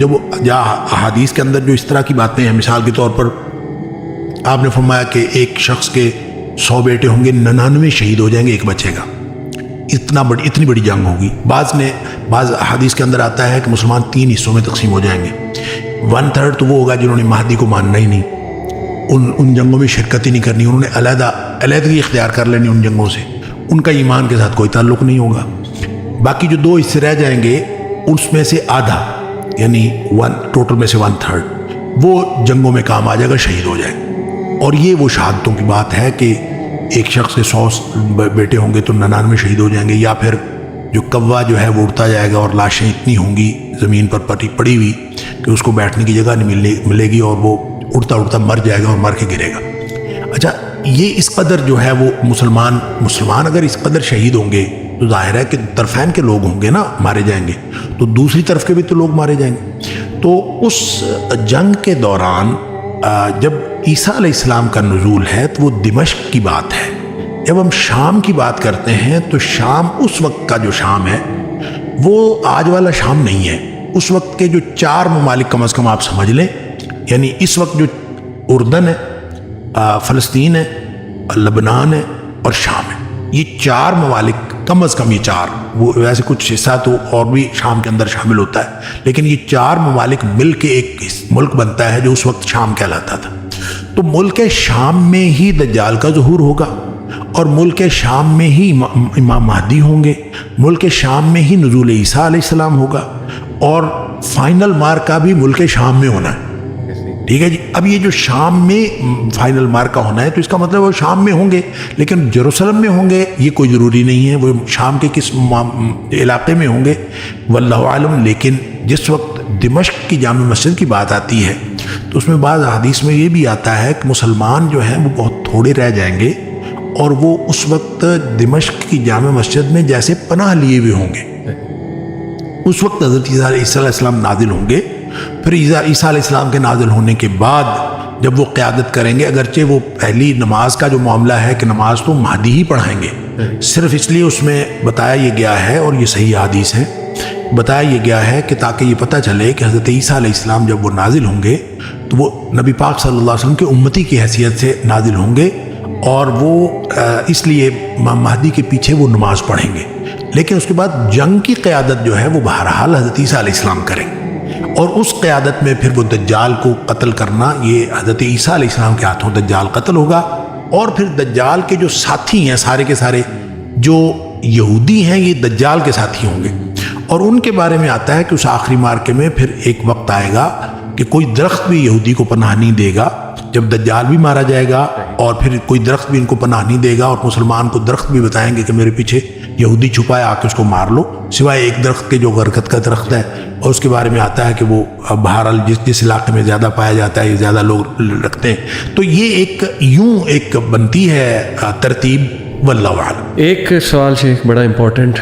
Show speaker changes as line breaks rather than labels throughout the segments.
جب احادیث کے اندر جو اس طرح کی باتیں ہیں، مثال کے طور پر آپ نے فرمایا کہ ایک شخص کے 100 بیٹے ہوں گے، 99 شہید ہو جائیں گے، ایک بچے گا، اتنی بڑی جنگ ہوگی۔ بعض احادیث کے اندر آتا ہے کہ مسلمان 3 حصوں میں تقسیم ہو جائیں گے، 1/3 تو وہ ہوگا جنہوں نے مہدی کو ماننا ہی نہیں، ان جنگوں میں شرکت ہی نہیں کرنی، انہوں نے علیحدگی اختیار کر لینی ان جنگوں سے، ان کا ایمان کے ساتھ کوئی تعلق نہیں ہوگا۔ باقی جو 2 حصے رہ جائیں گے اس میں سے آدھا، یعنی ٹوٹل میں سے 1/3 وہ جنگوں میں کام آ جائے گا، شہید ہو جائے گا۔ اور یہ وہ شہادتوں کی بات ہے کہ ایک شخص کے 100 بیٹے ہوں گے تو 99 شہید ہو جائیں گے، یا پھر جو کوا جو ہے وہ اڑتا جائے گا اور لاشیں اتنی ہوں گی زمین پر پڑی ہوئی کہ اس کو بیٹھنے کی جگہ نہیں ملے گی، اور وہ اڑتا اڑتا مر جائے گا اور مر کے گرے گا۔ اچھا، یہ اس قدر جو ہے وہ مسلمان اگر اس قدر شہید ہوں گے تو ظاہر ہے کہ طرفین کے لوگ ہوں گے نا، مارے جائیں گے، تو دوسری طرف کے بھی تو لوگ مارے جائیں گے۔ تو اس جنگ کے دوران جب عیسیٰ علیہ السلام کا نزول ہے تو وہ دمشق کی بات ہے۔ جب ہم شام کی بات کرتے ہیں تو شام اس وقت کا جو شام ہے وہ آج والا شام نہیں ہے، اس وقت کے جو 4 ممالک کم از کم آپ سمجھ لیں، یعنی اس وقت جو اردن ہے، فلسطین ہے، لبنان ہے اور شام ہے، یہ 4 ممالک کم از کم، یہ 4، وہ ویسے کچھ حصہ تو اور بھی شام کے اندر شامل ہوتا ہے، لیکن یہ 4 ممالک مل کے ایک ملک بنتا ہے جو اس وقت شام کہلاتا تھا۔ تو ملک شام میں ہی دجال کا ظہور ہوگا، اور ملک شام میں ہی امام مہدی ہوں گے، ملک شام میں ہی نزول عیسیٰ علیہ السلام ہوگا، اور فائنل مارکا بھی ملک شام میں ہونا ہے۔ ٹھیک ہے جی، اب یہ جو شام میں فائنل مارکا ہونا ہے تو اس کا مطلب وہ شام میں ہوں گے، لیکن جیروسلم میں ہوں گے یہ کوئی ضروری نہیں ہے، وہ شام کے کس علاقے میں ہوں گے واللہ عالم۔ لیکن جس وقت دمشق کی جامع مسجد کی بات آتی ہے تو اس میں بعض حدیث میں یہ بھی آتا ہے کہ مسلمان جو ہیں وہ بہت تھوڑے رہ جائیں گے، اور وہ اس وقت دمشق کی جامع مسجد میں جیسے پناہ لیے ہوئے ہوں گے۔ اس وقت حضرت عیسیٰ علیہ السلام نازل ہوں گے، پھر عیسیٰ علیہ السلام کے نازل ہونے کے بعد جب وہ قیادت کریں گے، اگرچہ وہ پہلی نماز کا جو معاملہ ہے کہ نماز تو مہدی ہی پڑھائیں گے، صرف اس لیے اس میں بتایا یہ گیا ہے، اور یہ صحیح حدیث ہے، بتایا یہ گیا ہے کہ تاکہ یہ پتہ چلے کہ حضرت عیسیٰ علیہ السلام جب وہ نازل ہوں گے تو وہ نبی پاک صلی اللہ علیہ وسلم کے امتی کی حیثیت سے نازل ہوں گے، اور وہ اس لیے مہدی کے پیچھے وہ نماز پڑھیں گے، لیکن اس کے بعد جنگ کی قیادت جو ہے وہ بہرحال حضرت عیسیٰ علیہ السلام کریں گے، اور اس قیادت میں پھر وہ دجال کو قتل کرنا، یہ حضرت عیسیٰ علیہ السلام کے ہاتھوں دجال قتل ہوگا، اور پھر دجال کے جو ساتھی ہیں سارے کے سارے جو یہودی ہیں یہ دجال کے ساتھی ہوں گے، اور ان کے بارے میں آتا ہے کہ اس آخری مارکے میں پھر ایک وقت آئے گا کہ کوئی درخت بھی یہودی کو پناہ نہیں دے گا، جب دجال بھی مارا جائے گا اور پھر کوئی درخت بھی ان کو پناہ نہیں دے گا، اور مسلمان کو درخت بھی بتائیں گے کہ میرے پیچھے یہودی چھپا ہے، آ کے اس کو مار لو، سوائے ایک درخت کے جو غرقت کا درخت ہے، اور اس کے بارے میں آتا ہے کہ وہ بہرحال جس علاقے میں زیادہ پایا جاتا ہے یہ زیادہ لوگ رکھتے ہیں۔ تو یہ ایک بنتی ہے ترتیب، واللہ اعلم۔
ایک سوال شیخ بڑا امپورٹنٹ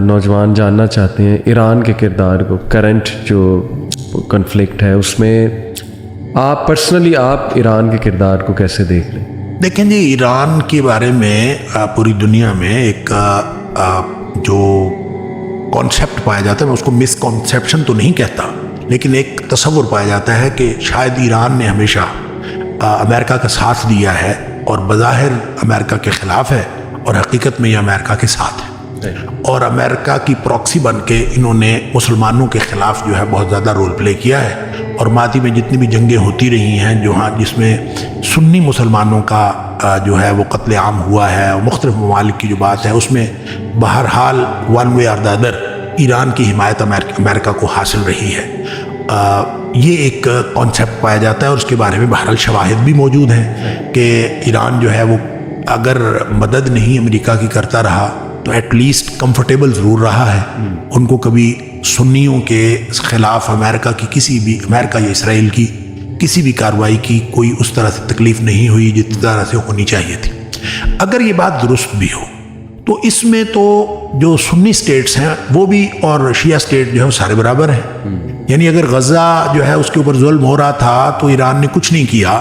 نوجوان جاننا چاہتے ہیں ایران کے کردار کو، کرنٹ جو کنفلکٹ ہے اس میں آپ پرسنلی ایران کے کردار کو کیسے دیکھ رہے ہیں؟
دیکھیں جی، ایران کے بارے میں پوری دنیا میں ایک جو کانسیپٹ پایا جاتا ہے، میں اس کو مس کانسیپشن تو نہیں کہتا، لیکن ایک تصور پایا جاتا ہے کہ شاید ایران نے ہمیشہ امریکہ کا ساتھ دیا ہے، اور بظاہر امریکہ کے خلاف ہے، اور حقیقت میں یہ امریکہ کے ساتھ ہے، اور امریکہ کی پراکسی بن کے انہوں نے مسلمانوں کے خلاف جو ہے بہت زیادہ رول پلے کیا ہے، اور ماضی میں جتنی بھی جنگیں ہوتی رہی ہیں جس میں سنی مسلمانوں کا جو ہے وہ قتل عام ہوا ہے، اور مختلف ممالک کی جو بات ہے اس میں بہرحال ون وے اور دی ادر ایران کی حمایت امریکہ کو حاصل رہی ہے۔ یہ ایک کانسیپٹ پایا جاتا ہے، اور اس کے بارے میں بہرحال شواہد بھی موجود ہیں کہ ایران جو ہے وہ اگر مدد نہیں امریکہ کی کرتا رہا تو ایٹ لیسٹ کمفرٹیبل ضرور رہا ہے، ان کو کبھی سنیوں کے خلاف امریکہ یا اسرائیل کی کسی بھی کارروائی کی کوئی اس طرح سے تکلیف نہیں ہوئی جس طرح سے ہونی چاہیے تھی۔ اگر یہ بات درست بھی ہو تو اس میں تو جو سنی سٹیٹس ہیں وہ بھی اور شیعہ سٹیٹ جو ہے وہ سارے برابر ہیں، یعنی اگر غزہ جو ہے اس کے اوپر ظلم ہو رہا تھا تو ایران نے کچھ نہیں کیا،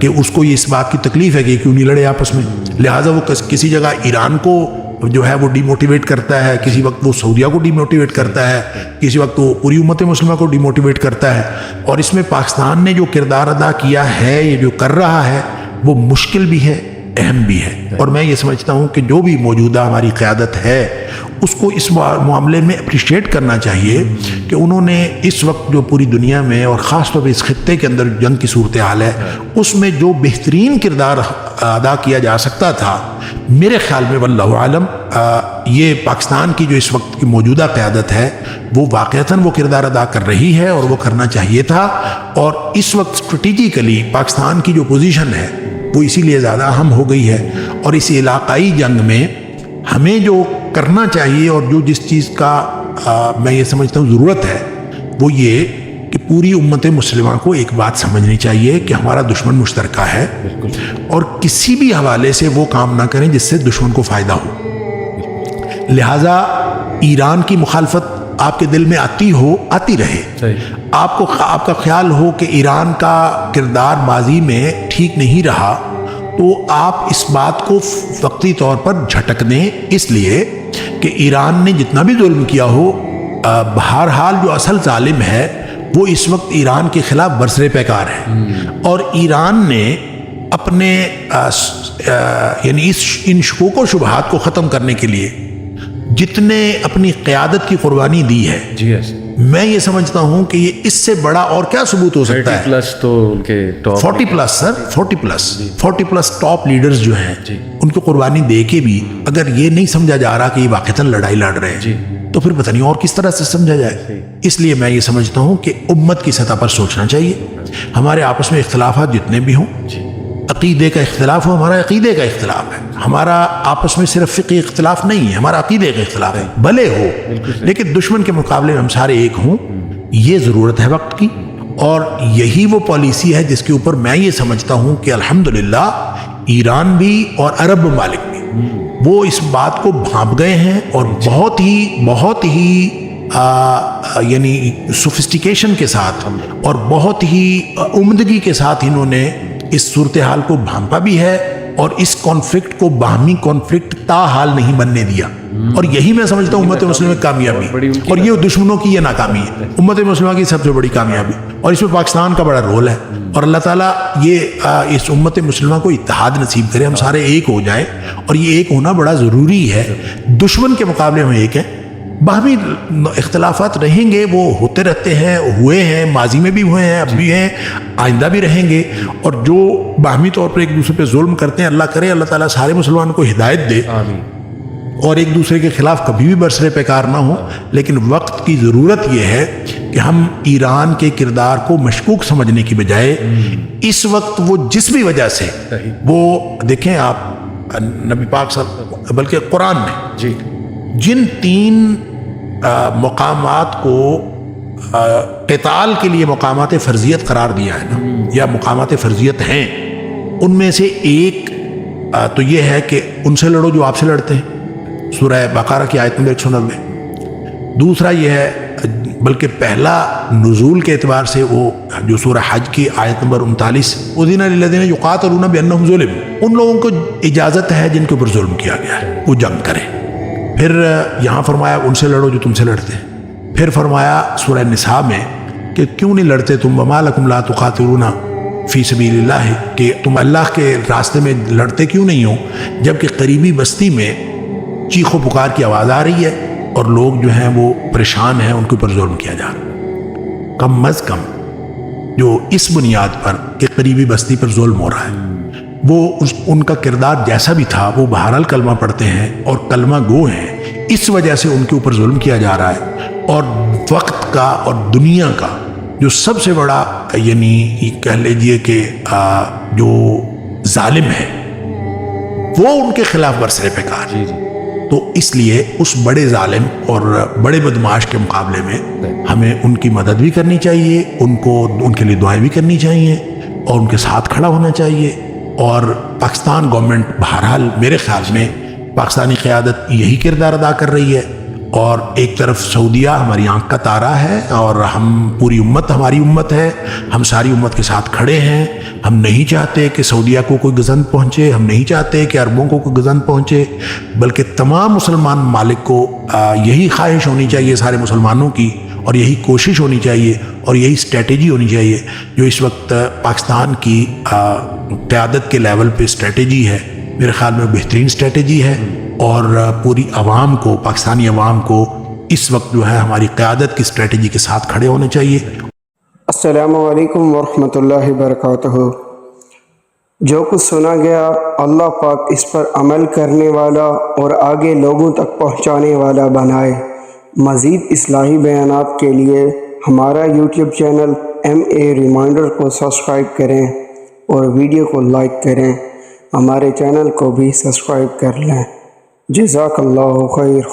کہ اس کو یہ اس بات کی تکلیف ہے کہ کیوں نہیں لڑے آپس میں، لہٰذا وہ کسی جگہ ایران کو جو ہے وہ ڈی موٹیویٹ کرتا ہے، کسی وقت وہ سعودیہ کو ڈی موٹیویٹ کرتا ہے، کسی وقت وہ پوری امت مسلمہ کو ڈی موٹیویٹ کرتا ہے. اور اس میں پاکستان نے جو کردار ادا کیا ہے، یہ جو کر رہا ہے، وہ مشکل بھی ہے، اہم بھی ہے. اور میں یہ سمجھتا ہوں کہ جو بھی موجودہ ہماری قیادت ہے اس کو اس معاملے میں اپریشیٹ کرنا چاہیے کہ انہوں نے اس وقت جو پوری دنیا میں اور خاص طور پہ اس خطے کے اندر جنگ کی صورتحال ہے، اس میں جو بہترین کردار ادا کیا جا سکتا تھا، میرے خیال میں واللہ عالم یہ پاکستان کی جو اس وقت کی موجودہ قیادت ہے وہ واقعتاً وہ کردار ادا کر رہی ہے اور وہ کرنا چاہیے تھا. اور اس وقت اسٹریٹجیکلی پاکستان کی جو پوزیشن ہے وہ اسی لیے زیادہ اہم ہو گئی ہے. اور اس علاقائی جنگ میں ہمیں جو کرنا چاہیے اور جو جس چیز کا میں یہ سمجھتا ہوں ضرورت ہے وہ یہ کہ پوری امت مسلمہ کو ایک بات سمجھنی چاہیے کہ ہمارا دشمن مشترکہ ہے، اور کسی بھی حوالے سے وہ کام نہ کریں جس سے دشمن کو فائدہ ہو. لہٰذا ایران کی مخالفت آپ کے دل میں آتی رہے. آپ کا خیال ہو کہ ایران کا کردار ماضی میں ٹھیک نہیں رہا تو آپ اس بات کو وقتی طور پر جھٹک دیں، اس لیے کہ ایران نے جتنا بھی ظلم کیا ہو، بہرحال جو اصل ظالم ہے وہ اس وقت ایران کے خلاف برسر پیکار ہے. اور ایران نے اپنے یعنی ان شکوک و شبہات کو ختم کرنے کے لیے جتنے اپنی قیادت کی قربانی دی ہے، میں یہ سمجھتا ہوں کہ یہ اس سے بڑا اور کیا ثبوت ہو سکتا ہے. 40 پلس ٹاپ لیڈرز جو ہیں ان کی قربانی دے کے بھی اگر یہ نہیں سمجھا جا رہا کہ یہ واقعتاً لڑائی لڑ رہے ہیں تو پھر پتہ نہیں اور کس طرح سے سمجھا جائے. اس لیے میں یہ سمجھتا ہوں کہ امت کی سطح پر سوچنا چاہیے. ہمارے آپس میں اختلافات جتنے بھی ہوں، عقیدے کا اختلاف ہو، ہمارا عقیدے کا اختلاف ہے، ہمارا آپس میں صرف فقہی اختلاف نہیں ہے، ہمارا عقیدے کا اختلاف ہے، بھلے ہو لیکن دشمن کے مقابلے میں ہم سارے ایک ہوں. یہ ضرورت ہے وقت کی، اور یہی وہ پالیسی ہے جس کے اوپر میں یہ سمجھتا ہوں کہ الحمدللہ ایران بھی اور عرب ممالک بھی وہ اس بات کو بھانپ گئے ہیں اور بہت ہی یعنی سوفسٹیکیشن کے ساتھ اور بہت ہی عمدگی کے ساتھ انہوں نے اس صورتحال کو بھانپا بھی ہے اور اس کانفلکٹ کو باہمی کانفلکٹ تاحال نہیں بننے دیا. اور یہی میں سمجھتا ہوں امت مسلمہ کی کامیابی، اور یہ دشمنوں کی یہ ناکامی ہے امت مسلمہ کی سب سے بڑی کامیابی، اور اس میں پاکستان کا بڑا رول ہے. اور اللہ تعالیٰ یہ اس امت مسلمہ کو اتحاد نصیب کرے، ہم سارے ایک ہو جائیں، اور یہ ایک ہونا بڑا ضروری ہے. دشمن کے مقابلے میں ایک ہے، باہمی اختلافات رہیں گے، وہ ہوتے رہتے ہیں، ہوئے ہیں، ماضی میں بھی ہوئے ہیں، اب بھی ہیں، آئندہ بھی رہیں گے. اور جو باہمی طور پر ایک دوسرے پہ ظلم کرتے ہیں، اللہ کرے اللہ تعالیٰ سارے مسلمانوں کو ہدایت دے اور ایک دوسرے کے خلاف کبھی بھی برسر پیکار نہ ہو. لیکن وقت کی ضرورت یہ ہے کہ ہم ایران کے کردار کو مشکوک سمجھنے کی بجائے اس وقت وہ جس بھی وجہ سے وہ دیکھیں آپ نبی پاک صلی بلکہ قرآن نے جن 3 مقامات کو قتال کے لیے مقامات فرضیت قرار دیا ہے نا، یا مقامات فرضیت ہیں، ان میں سے ایک تو یہ ہے کہ ان سے لڑو جو آپ سے لڑتے ہیں، سورہ بقرہ کی آیت نمبر 190. دوسرا یہ ہے، بلکہ پہلا نزول کے اعتبار سے وہ جو سورہ حج کی آیت نمبر 39، اذن للذین یقاتلون بانہم ظلموا، ان لوگوں کو اجازت ہے جن کے اوپر ظلم کیا گیا ہے وہ جنگ کریں. پھر یہاں فرمایا ان سے لڑو جو تم سے لڑتے ہیں. پھر فرمایا سورہ نساء میں کہ کیوں نہیں لڑتے تم، وما لکم لا تقاتلون فی سبیل اللہ، کہ تم اللہ کے راستے میں لڑتے کیوں نہیں ہو جبکہ قریبی بستی میں چیخ و پکار کی آواز آ رہی ہے اور لوگ جو ہیں وہ پریشان ہیں، ان کے اوپر ظلم کیا جا رہا. کم از کم جو اس بنیاد پر کہ قریبی بستی پر ظلم ہو رہا ہے، وہ ان کا کردار جیسا بھی تھا، وہ بہرحال کلمہ پڑھتے ہیں اور کلمہ گو ہیں، اس وجہ سے ان کے اوپر ظلم کیا جا رہا ہے. اور وقت کا اور دنیا کا جو سب سے بڑا یعنی کہہ لیجئے کہ جو ظالم ہے وہ ان کے خلاف برسر پیکار. تو اس لیے اس بڑے ظالم اور بڑے بدماش کے مقابلے میں ہمیں ان کی مدد بھی کرنی چاہیے، ان کے لیے دعائیں بھی کرنی چاہیے اور ان کے ساتھ کھڑا ہونا چاہیے. اور پاکستان گورنمنٹ بہرحال میرے خیال میں پاکستانی قیادت یہی کردار ادا کر رہی ہے، اور ایک طرف سعودیہ ہماری آنکھ کا تارا ہے اور ہم پوری امت ہماری امت ہے، ہم ساری امت کے ساتھ کھڑے ہیں. ہم نہیں چاہتے کہ سعودیہ کو کوئی گزند پہنچے، ہم نہیں چاہتے کہ عربوں کو کوئی گزند پہنچے، بلکہ تمام مسلمان ممالک کو یہی خواہش ہونی چاہیے سارے مسلمانوں کی، اور یہی کوشش ہونی چاہیے اور یہی اسٹریٹجی ہونی چاہیے جو اس وقت پاکستان کی قیادت کے لیول پہ اسٹریٹجی ہے. میرے خیال میں بہترین اسٹریٹجی ہے، اور پوری عوام کو، پاکستانی عوام کو اس وقت جو ہے ہماری قیادت کی اسٹریٹجی کے ساتھ کھڑے ہونے چاہیے.
السلام علیکم ورحمۃ اللہ وبرکاتہ. جو کچھ سنا گیا اللہ پاک اس پر عمل کرنے والا اور آگے لوگوں تک پہنچانے والا بنائے. مزید اصلاحی بیانات کے لیے ہمارا یوٹیوب چینل MA ریمائنڈر کو سبسکرائب کریں اور ویڈیو کو لائک کریں. ہمارے چینل کو بھی سبسکرائب کر لیں. جزاک اللہ خیر.